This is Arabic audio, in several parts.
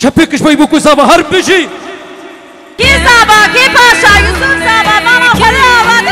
چپکش بای بکو سابا هر بجی کی سابا کی پاشا یوسف سابا ماما خلی آباد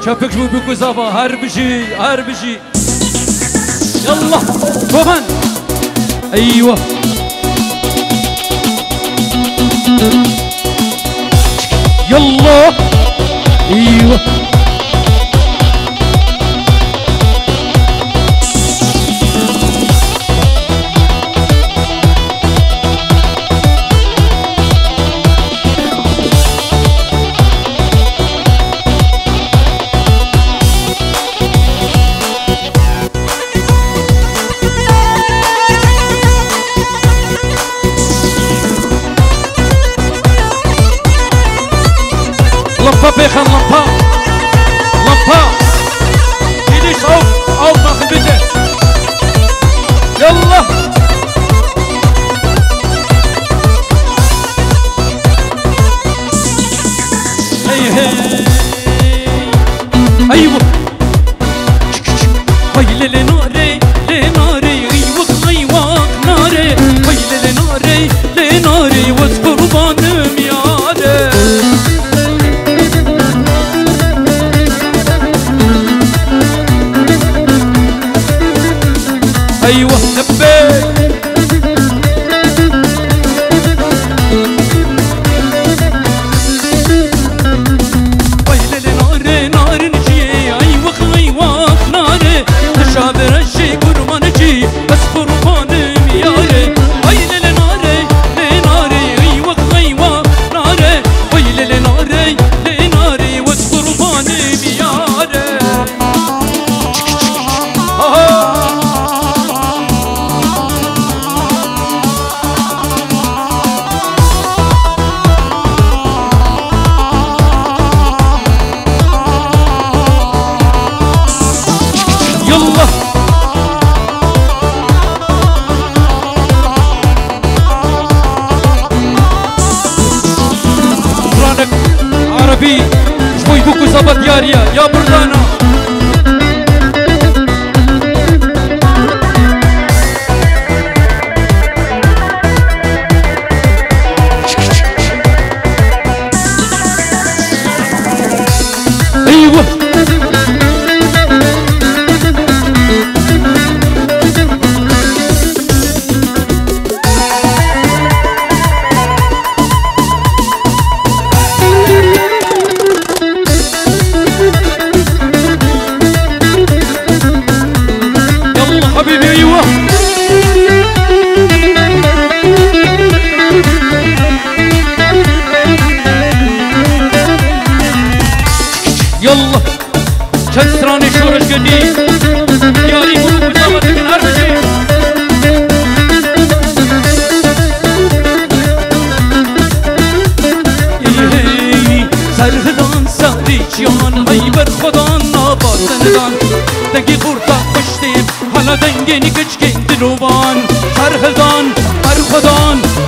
چپک شو بکو سابا هر بجی يلا كمان ايوه يلا ايوه بيخن لمبا يديش اوف ما في البيت يلا ايوه ويلي لناري ايوه ناري ويلي لناري واذكر ظالم يا ايوه لبيك ويلي نار نجي ايوه ناري تشابر الشي قربان نجي بس قربان مياري ويلي ناري ايوه ناري ويلي ناري بس قربان مياري عربي شوي بوكو صبت ياريا يا بردانا ايوه حبيبي ايوه يلا كسراني شورش قدي ياري بروك بزابط من هربجي سرخدان سهريج يان غيبت خدان ناباتندان دنگی قورتا خوشتیم حالا دنگینی کچکین دلوبان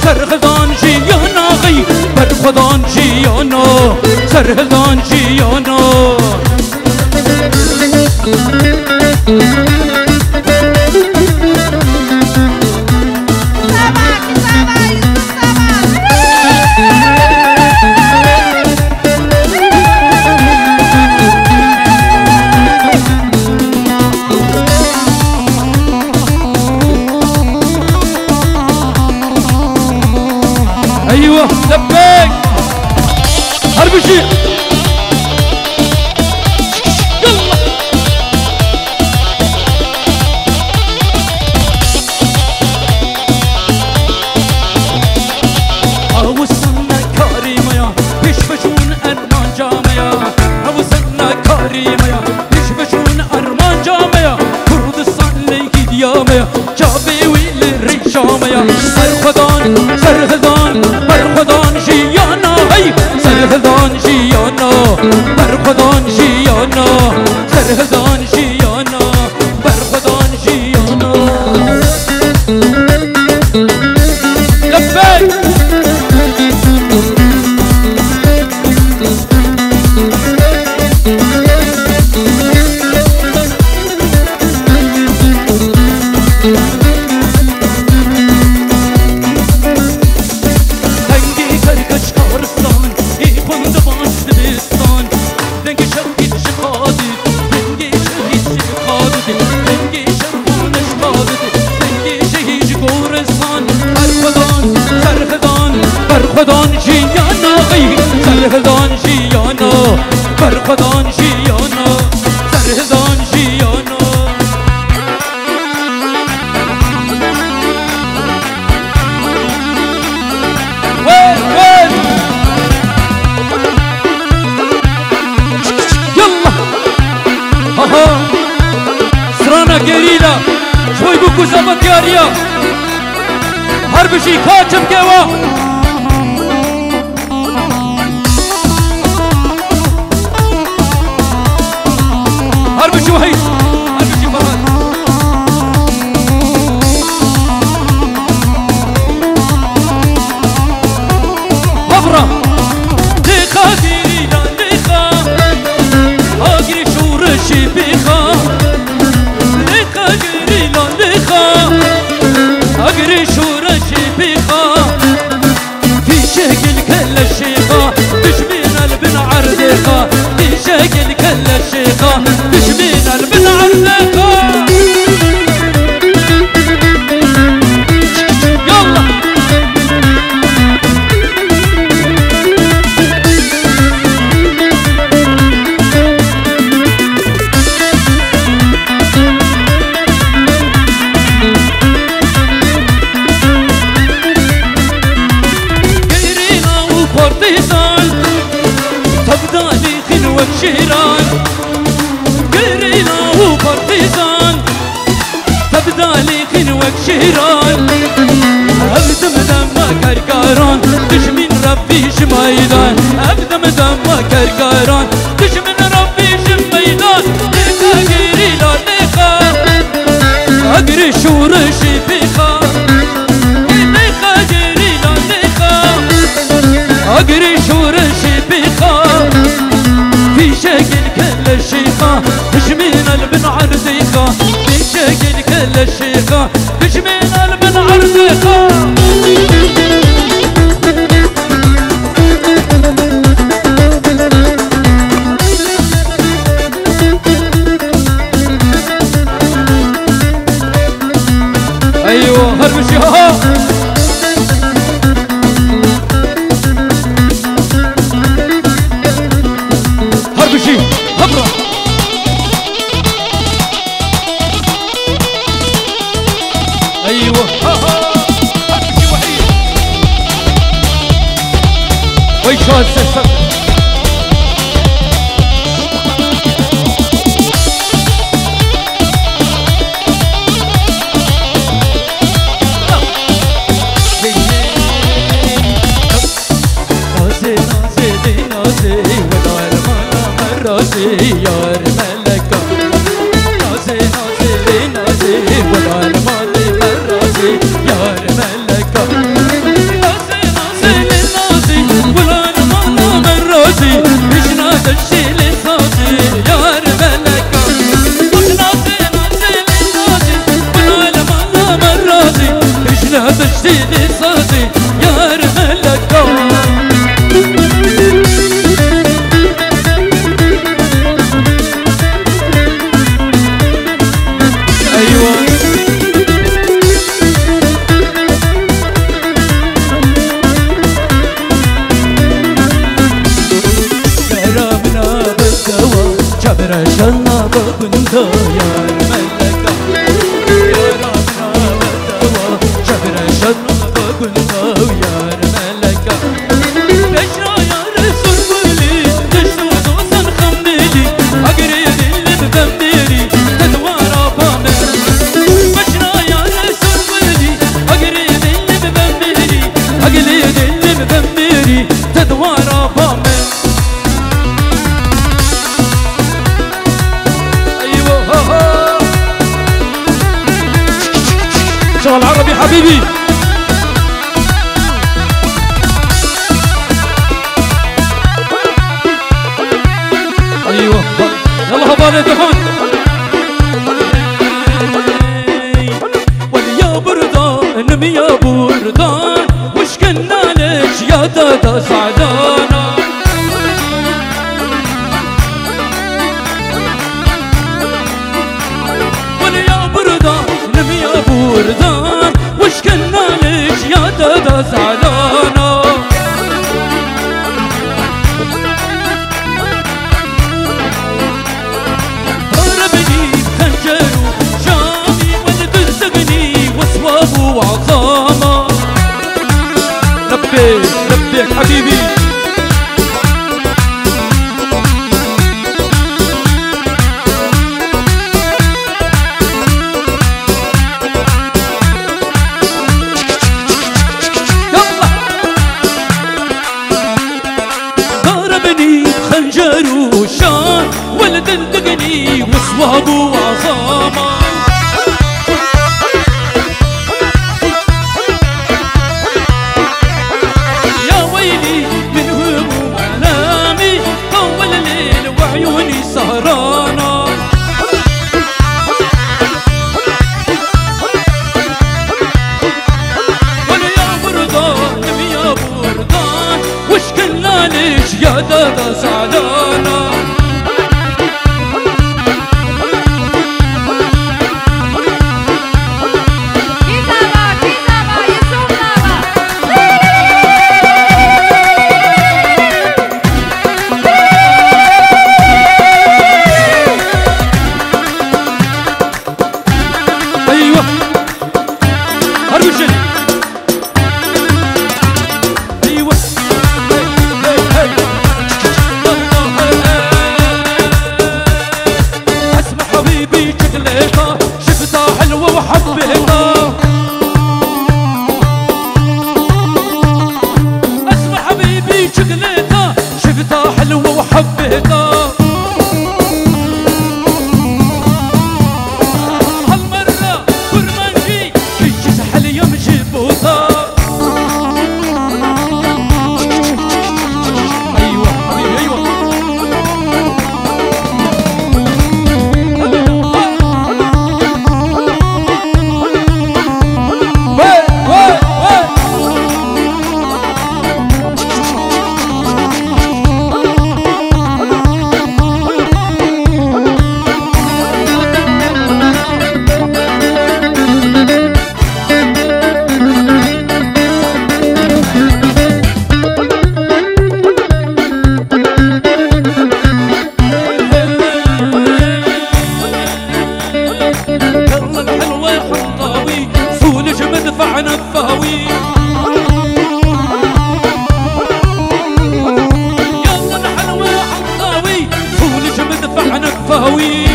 سرخدان جیان آقی برخدان جیانا سرخدان جیانا تحية هربشي كاتم كوا هربشي وحيد هربشي فرهاد غبرة ليخا دينا ليخا اجري شورشي بيخا ليخا دينا ليخا اجري شورشي بيخا في شكل كل الشيخة تشبين البن عرضيخا في شكل كل الشيخة تشبين البن عرضيخا يلا شيران قرينا وبرتيزان تبدا لي خنوك شيران ابدم دمك كركاران تشمين ربي شميدان ابدم دمك كركاران تشمين ربي شميدان ليخا قرينا ليخا اقري شورشي بيخا ليخا قرينا ليخا اقري شورشي بيخا في شكل كل الشيخة تشمين البن عرضيخة في شكل كل الشيخة تشمين البن عرضيخة ايوه هربشي ها هربشي هبرة ايوه هربشي وحيد ويش هالسسر يار ملكة نازي نازي نازي ولا الماضي مرازي يار ملكة نازي نازي نازي ولا الماضي مرازي مش نادى الشيل صازي يار ملكة نازي نازي نازي ولا الماضي مرازي مش نادى الشيل صازي يار ملكة شنا ببنتا يا ملكة يا ربنا بدوا شبر شنا ببنتا يا ملكة بشرا يا رسول ولي تشتو دوسن خمدلي أقري اللي ببمدري تدوارا بامر بشرا يا رسول ولي أقري اللي ببمدري أقلي اللي ببمدري تدوارا بامر شغل عربي حبيبي ايوه يلا هبالي دحون واليا بردان يا بردان وش كنا ليش يا دادا سعدانا واليا بردان يا بردان وش كنا ليش يا دادا زعلانة ضربني بخنجر شامي ولد الزغني وصواب وعظامة لبيك لبيك حبيبي حبيتها شفتها حلوة وحبيتها اسمع حبيبي شغلتها شفتها حلوة وحبيتها هالمرة كرمانجي كيش سحل يوم جيبوتها ايوه حبيبي ايوه دفعنا الفهوي يلا الحلوة حطاوي فول جمد دفعنا الفهوي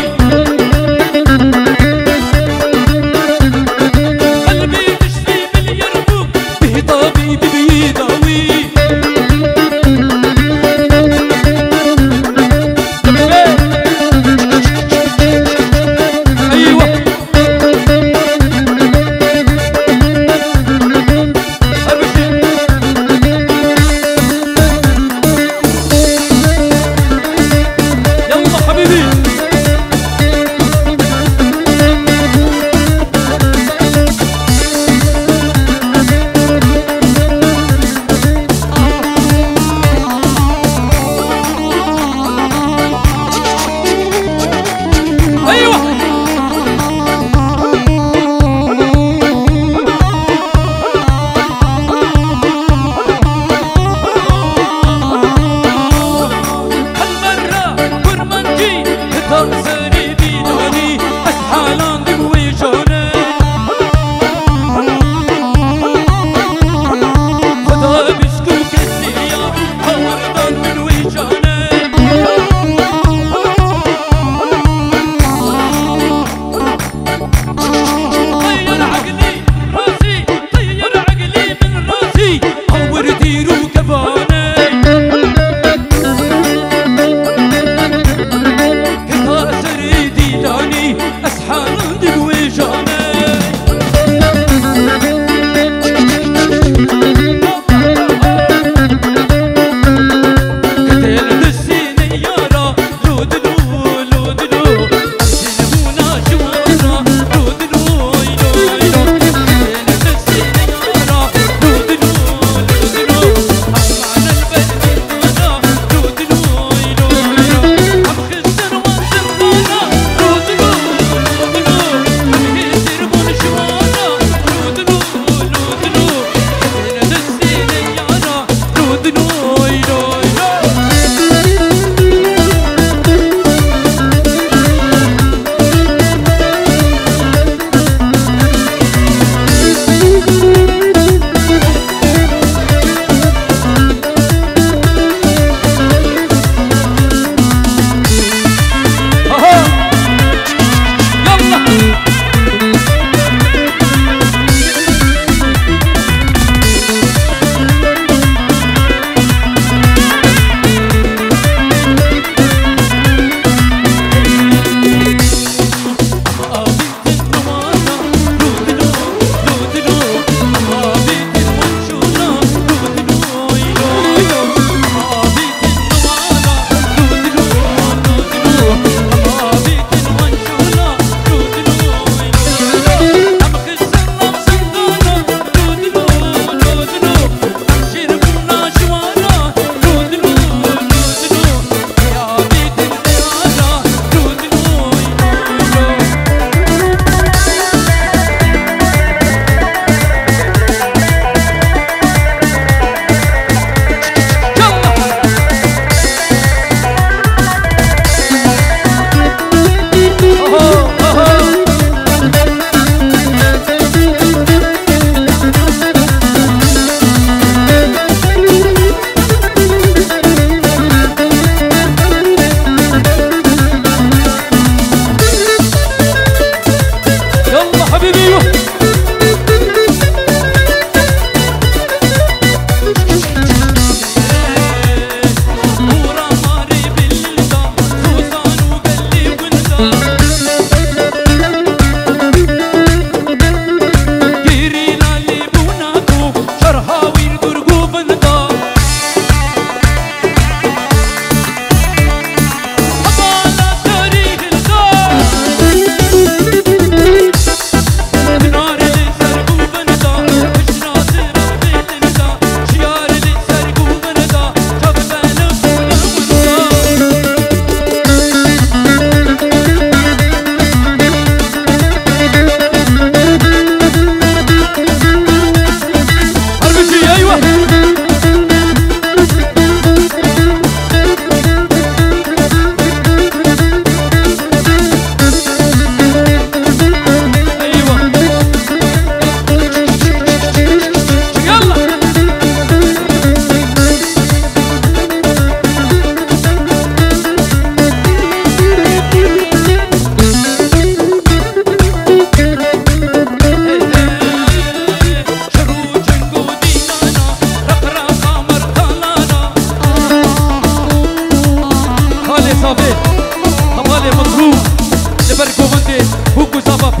قلبي تشفي باليربوك به طبيبي بيداوي ايوه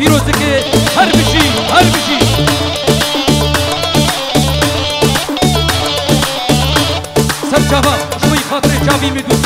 پیروزکی هر بشی هر بشی سر چاوا شوی خاطر چاوی میدون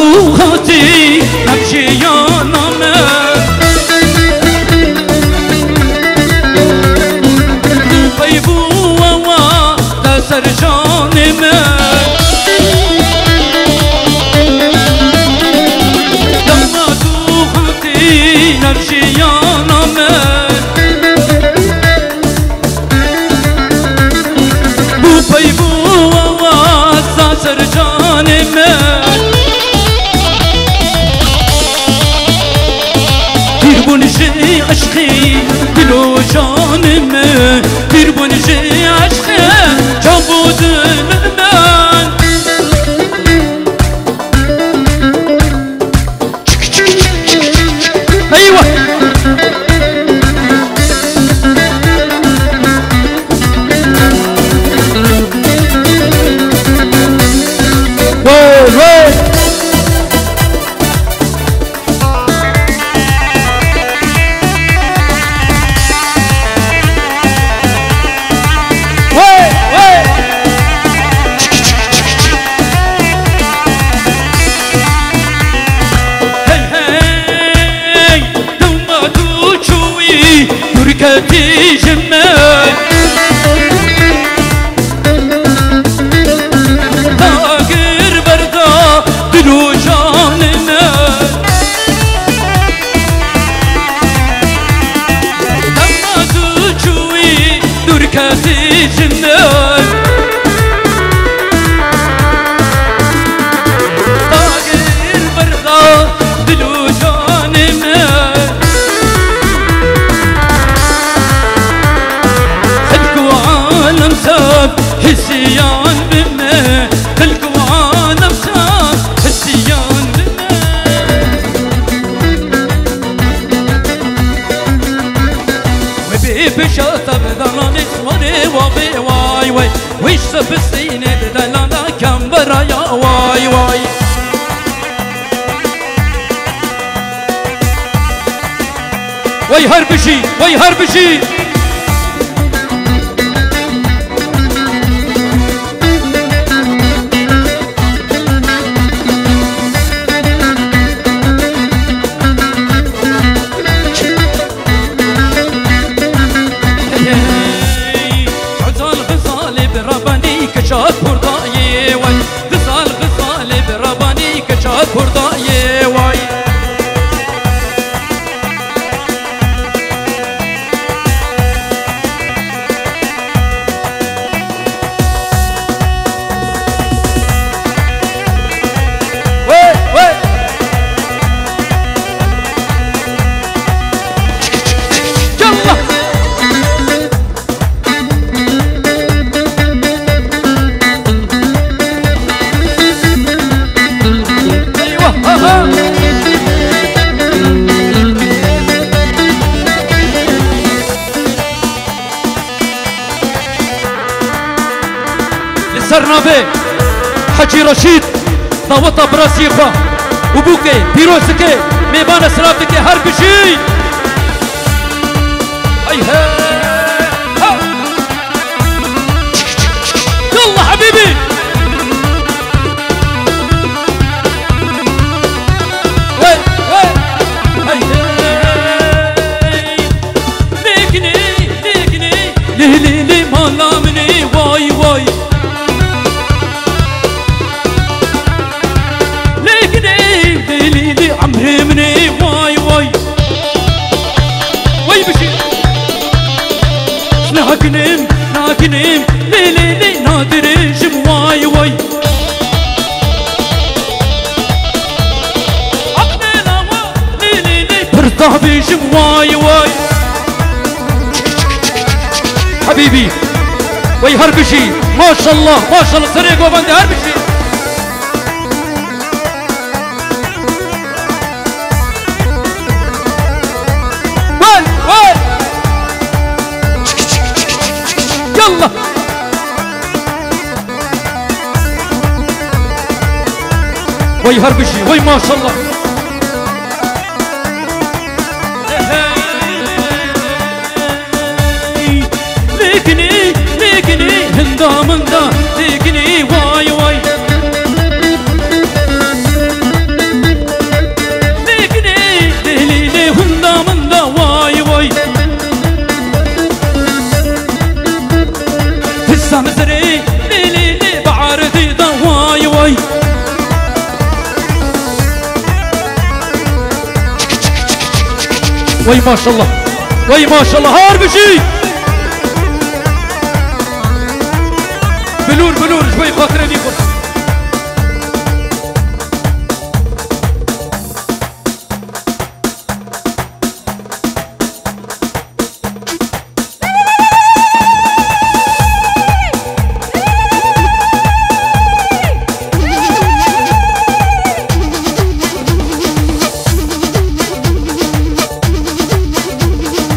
تو خاطي نمشي يا نامر طيبو ووا تسر جاني مر لما تو خاطي نمشي يا نامر بو طيبو ووا تسر جاني مر بونجي عشقي بلو جانمه بير بونجي عشقي جابود من ايوه واي واي بركتي جمال تاقر بردا دلو جاننا لما تجوي بركتي جمال تاقر بردا دلو جاننا هسيان بنا القوان امسان هسيان بنا وبيب شاطب ظلان اسمري وبي واي واي ويش سبسين دلانا كم برايا واي واي واي هربشي واي هربشي كشات برداي واي غزال غزال برباني كشات برداي واي سرنابه حجي رشيد ضوطة براسي خوا وبوكي بيروسكي ميبان سرابتكي هر بشي اي ها يلا حبيبي وي وي اي ليكني ليكني لي لي ما لامني واي واي عمري مني واي واي واي بشي ناكنم ناكنم لي لي لي نادر جم واي واي عقلنا لي لي لي برطابي جم واي واي حبيبي واي هربشي ما شاء الله ما شاء الله سريق وبندي هربشي يلا وي هربشي وي ما شاء الله ليكني ليكني هندا مندا ليكني واي واي سامسري ليلي بعارضي ضواي واي وي ما شاء الله وي ما شاء الله هاربشي بلور شوي خاطر دي خد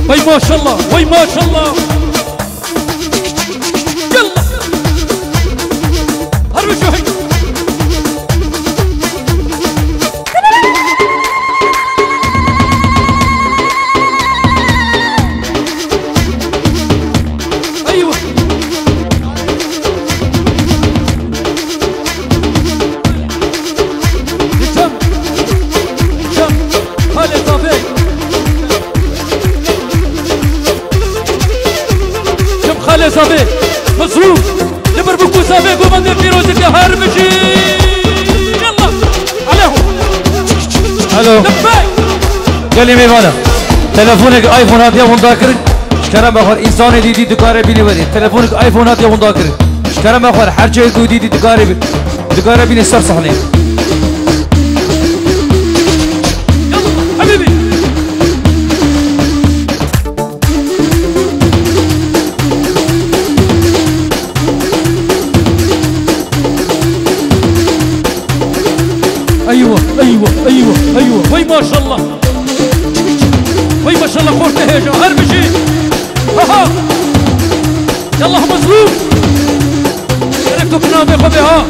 وي ما شاء الله وي ما شاء الله يلا هرب شوي ايوه جم هلا صافي خالي صافي مصروف لبربكو صافي قومندير فيروزك هرمشي يلا عليهم الو كلمة بالا تلفونك ايفون هات يا مذاكر شكرا اخر انسان ديدي دكاره بيني ودي تلفونك ايفون هات يا مذاكر شكرا اخر هر شيء ديدي دكاره بيني سر صحني يلا حبيبي ايوه وي ما شاء الله وي ما شاء الله خورت هيجا هربشي ها يلا مظلوم شاركتوا بنابي خذي ها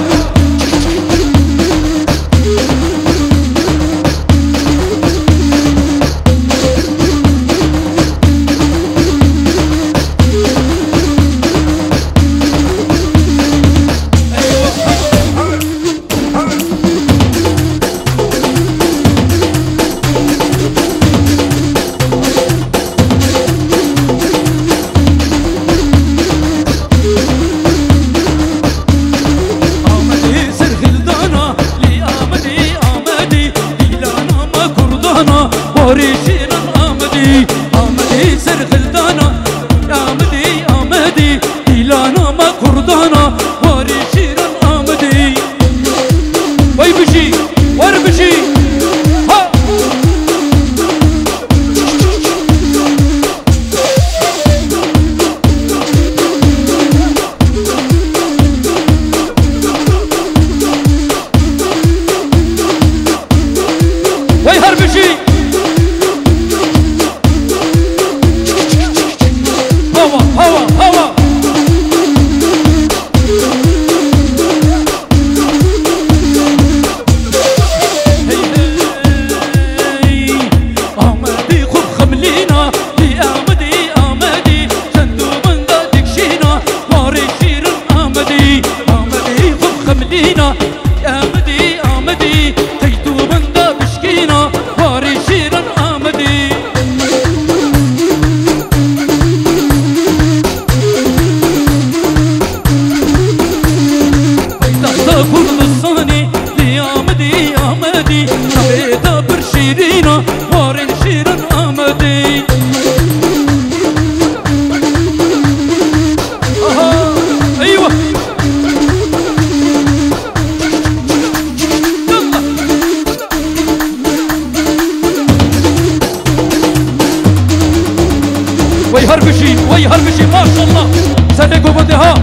هربشي ما شاء الله صدقوا بدها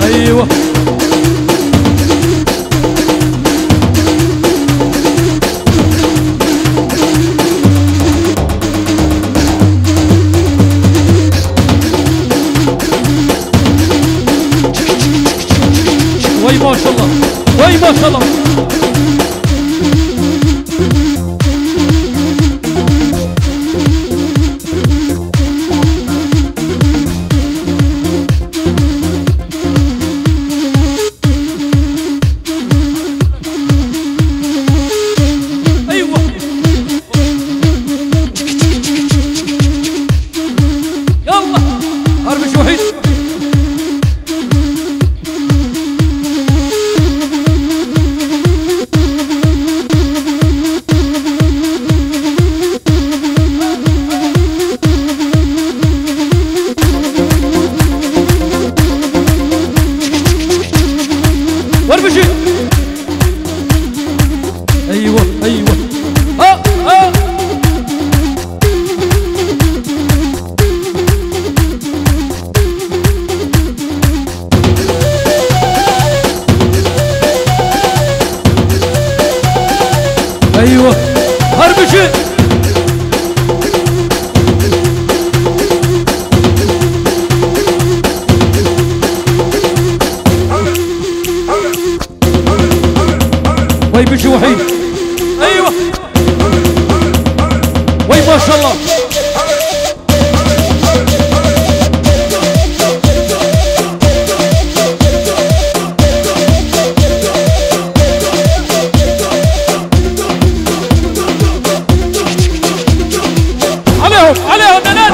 ايوه وي ما شاء الله وي ما شاء الله ايوه هربشي وي بشي وحيد ايوه وي ما شاء الله عليهم بنات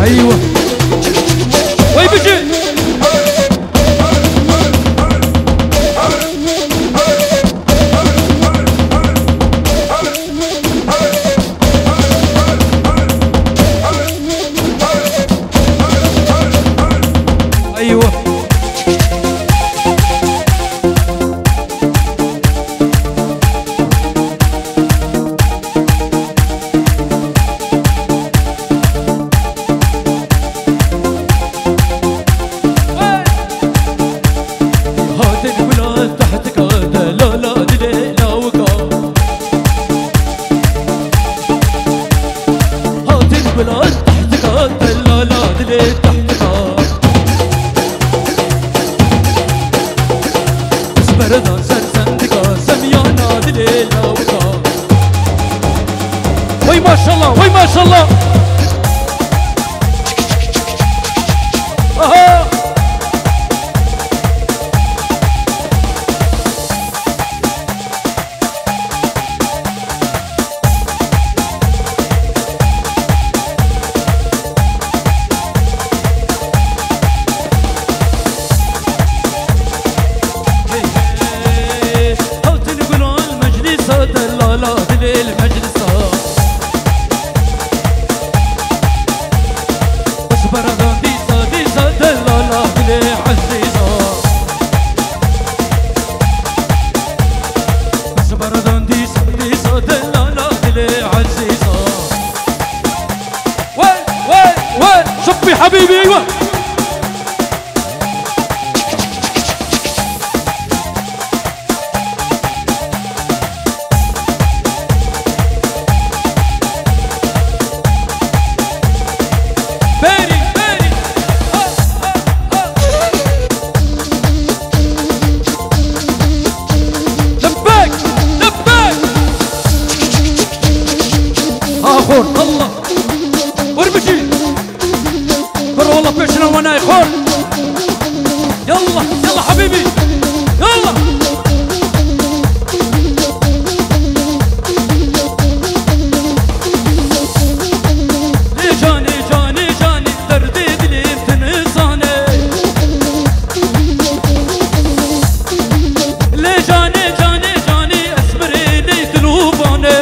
ايوه وي بيجي ايوه هات الولاد تحتك هذا لا لا دلي لا وقع هات الولاد تحتك هذا لا لا دلي تحتك بردا سرسندقة سميانا دليلة وكا وي ما شاء الله وي ما شاء الله اها المجلس بس بردان ديسا ديسا دلالا دلي عزيزة بس بردان ديسا ديسا دلالا دلي عزيزة وين شبي حبيبي ايوه خور الله وربشي برا والله بيشنا وانا خور يلا يلا حبيبي يلا لي جاني جاني جاني دردي دلي بتنساني لي جاني جاني جاني اسمري لي تلوفاني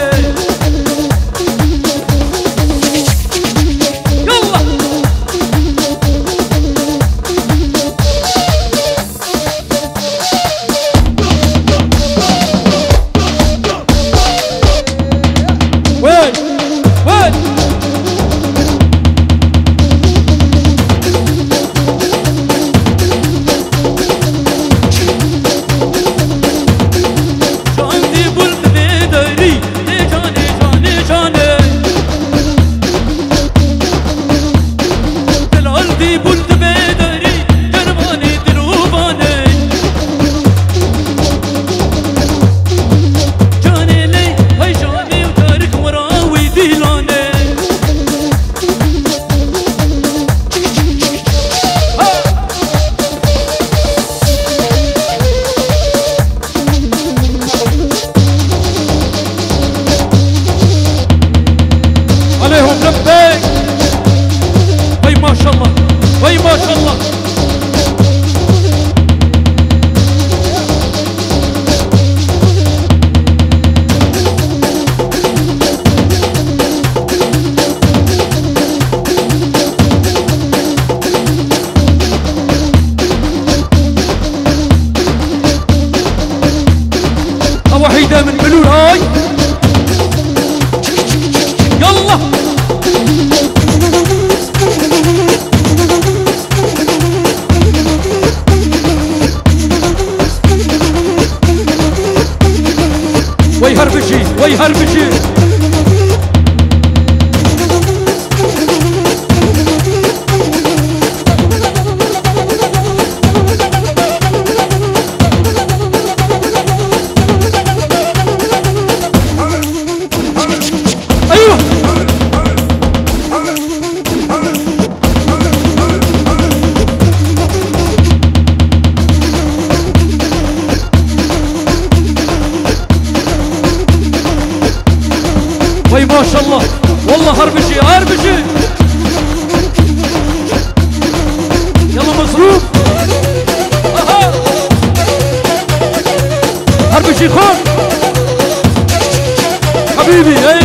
حبيبي.